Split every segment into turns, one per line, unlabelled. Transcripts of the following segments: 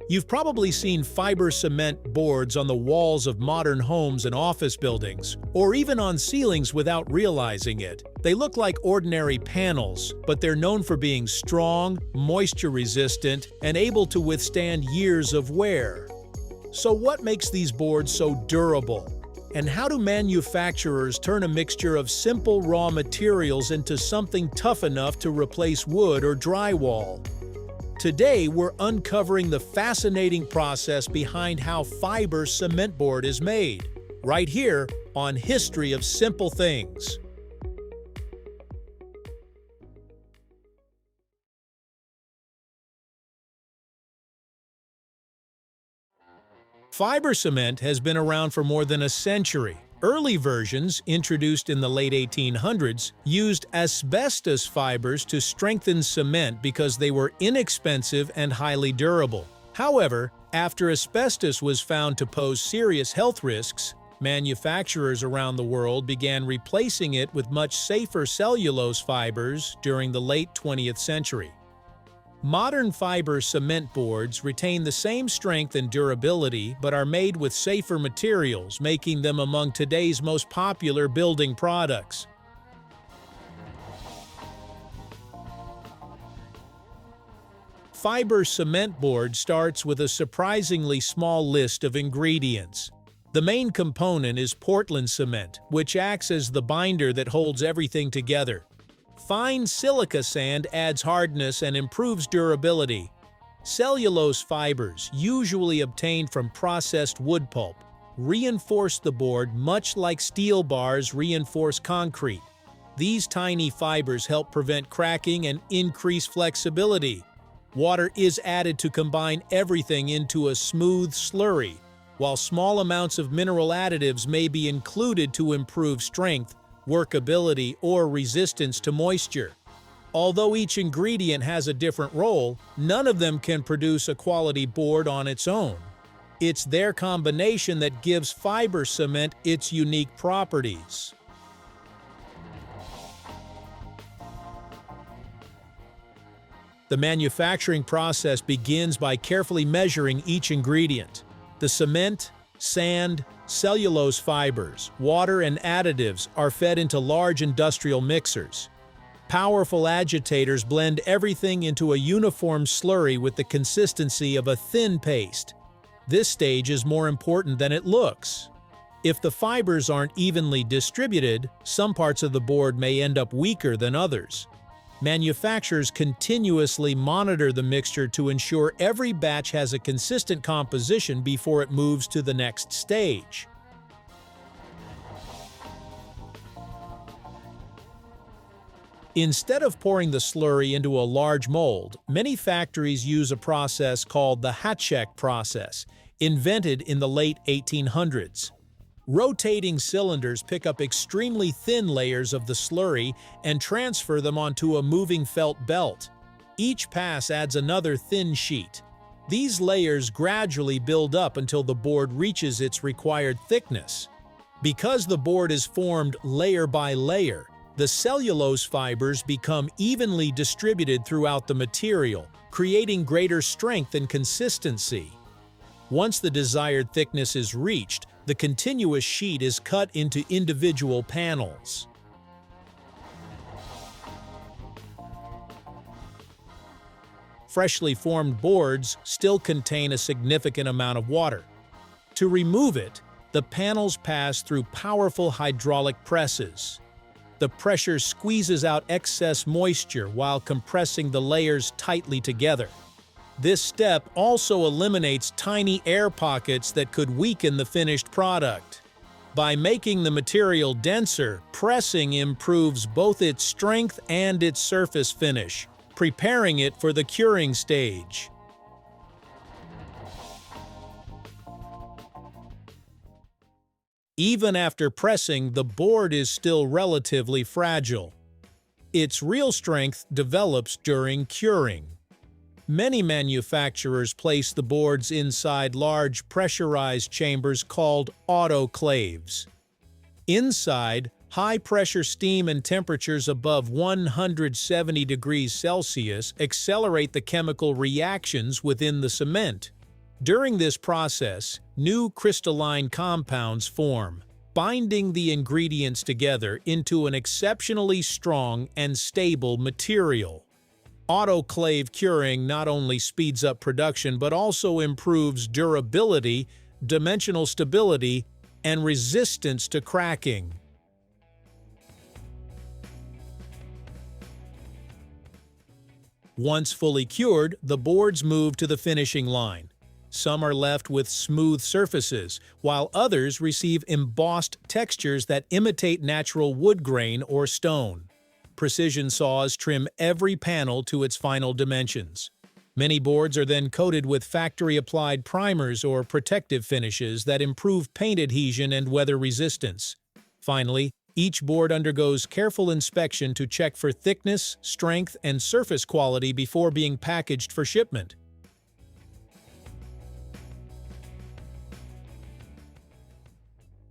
You've probably seen fiber cement boards on the walls of modern homes and office buildings, or even on ceilings without realizing it. They look like ordinary panels, but they're known for being strong, moisture-resistant, and able to withstand years of wear. So what makes these boards so durable? And how do manufacturers turn a mixture of simple raw materials into something tough enough to replace wood or drywall? Today, we're uncovering the fascinating process behind how fiber cement board is made, right here on History of Simple Things. Fiber cement has been around for more than a century. Early versions, introduced in the late 1800s, used asbestos fibers to strengthen cement because they were inexpensive and highly durable. However, after asbestos was found to pose serious health risks, manufacturers around the world began replacing it with much safer cellulose fibers during the late 20th century. Modern fiber cement boards retain the same strength and durability but are made with safer materials, making them among today's most popular building products. Fiber cement board starts with a surprisingly small list of ingredients. The main component is Portland cement, which acts as the binder that holds everything together. Fine silica sand adds hardness and improves durability. Cellulose fibers, usually obtained from processed wood pulp, reinforce the board much like steel bars reinforce concrete. These tiny fibers help prevent cracking and increase flexibility. Water is added to combine everything into a smooth slurry, while small amounts of mineral additives may be included to improve strength, workability, or resistance to moisture. Although each ingredient has a different role, none of them can produce a quality board on its own. It's their combination that gives fiber cement its unique properties. The manufacturing process begins by carefully measuring each ingredient. The cement, sand, cellulose fibers, water, and additives are fed into large industrial mixers. Powerful agitators blend everything into a uniform slurry with the consistency of a thin paste. This stage is more important than it looks. If the fibers aren't evenly distributed, some parts of the board may end up weaker than others. Manufacturers continuously monitor the mixture to ensure every batch has a consistent composition before it moves to the next stage. Instead of pouring the slurry into a large mold, many factories use a process called the Hatschek process, invented in the late 1800s. Rotating cylinders pick up extremely thin layers of the slurry and transfer them onto a moving felt belt. Each pass adds another thin sheet. These layers gradually build up until the board reaches its required thickness. Because the board is formed layer by layer, the cellulose fibers become evenly distributed throughout the material, creating greater strength and consistency. Once the desired thickness is reached, the continuous sheet is cut into individual panels. Freshly formed boards still contain a significant amount of water. To remove it, the panels pass through powerful hydraulic presses. The pressure squeezes out excess moisture while compressing the layers tightly together. This step also eliminates tiny air pockets that could weaken the finished product. By making the material denser, pressing improves both its strength and its surface finish, preparing it for the curing stage. Even after pressing, the board is still relatively fragile. Its real strength develops during curing. Many manufacturers place the boards inside large pressurized chambers called autoclaves. Inside, high-pressure steam and temperatures above 170 degrees Celsius accelerate the chemical reactions within the cement. During this process, new crystalline compounds form, binding the ingredients together into an exceptionally strong and stable material. Autoclave curing not only speeds up production but also improves durability, dimensional stability, and resistance to cracking. Once fully cured, the boards move to the finishing line. Some are left with smooth surfaces, while others receive embossed textures that imitate natural wood grain or stone. Precision saws trim every panel to its final dimensions. Many boards are then coated with factory-applied primers or protective finishes that improve paint adhesion and weather resistance. Finally, each board undergoes careful inspection to check for thickness, strength, and surface quality before being packaged for shipment.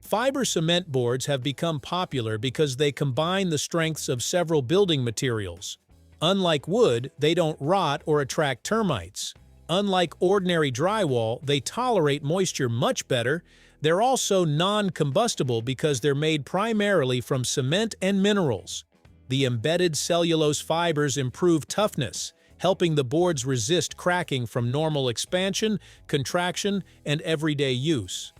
Fiber cement boards have become popular because they combine the strengths of several building materials. Unlike wood, they don't rot or attract termites. Unlike ordinary drywall, they tolerate moisture much better. They're also non-combustible because they're made primarily from cement and minerals. The embedded cellulose fibers improve toughness, helping the boards resist cracking from normal expansion, contraction, and everyday use.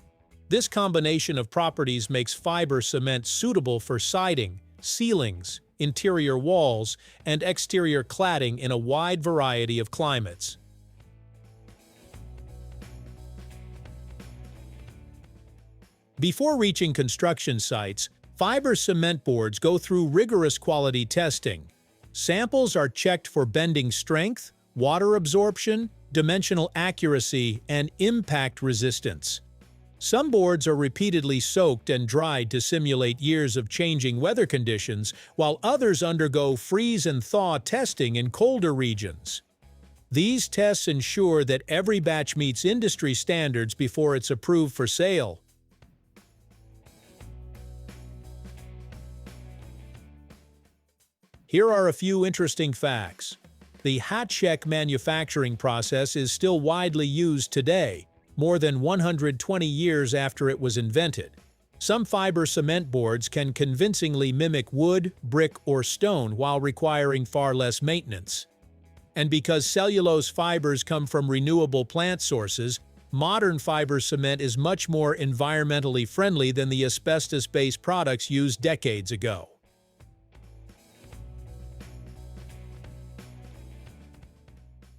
This combination of properties makes fiber cement suitable for siding, ceilings, interior walls, and exterior cladding in a wide variety of climates. Before reaching construction sites, fiber cement boards go through rigorous quality testing. Samples are checked for bending strength, water absorption, dimensional accuracy, and impact resistance. Some boards are repeatedly soaked and dried to simulate years of changing weather conditions, while others undergo freeze and thaw testing in colder regions. These tests ensure that every batch meets industry standards before it's approved for sale. Here are a few interesting facts. The hot-check manufacturing process is still widely used today, more than 120 years after it was invented. Some fiber cement boards can convincingly mimic wood, brick, or stone while requiring far less maintenance. And because cellulose fibers come from renewable plant sources, modern fiber cement is much more environmentally friendly than the asbestos-based products used decades ago.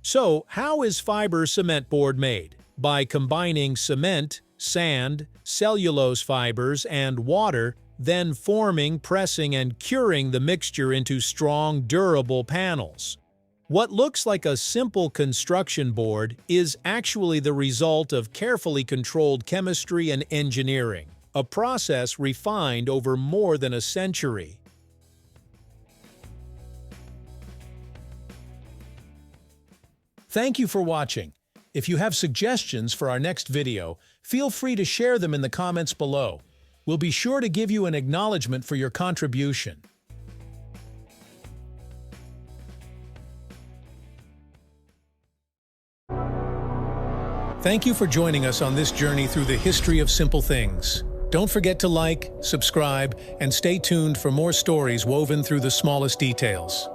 So, how is fiber cement board made? By combining cement, sand, cellulose fibers, and water, then forming, pressing, and curing the mixture into strong, durable panels. What looks like a simple construction board is actually the result of carefully controlled chemistry and engineering, a process refined over more than a century. Thank you for watching. If you have suggestions for our next video, feel free to share them in the comments below. We'll be sure to give you an acknowledgement for your contribution. Thank you for joining us on this journey through the history of simple things. Don't forget to like, subscribe, and stay tuned for more stories woven through the smallest details.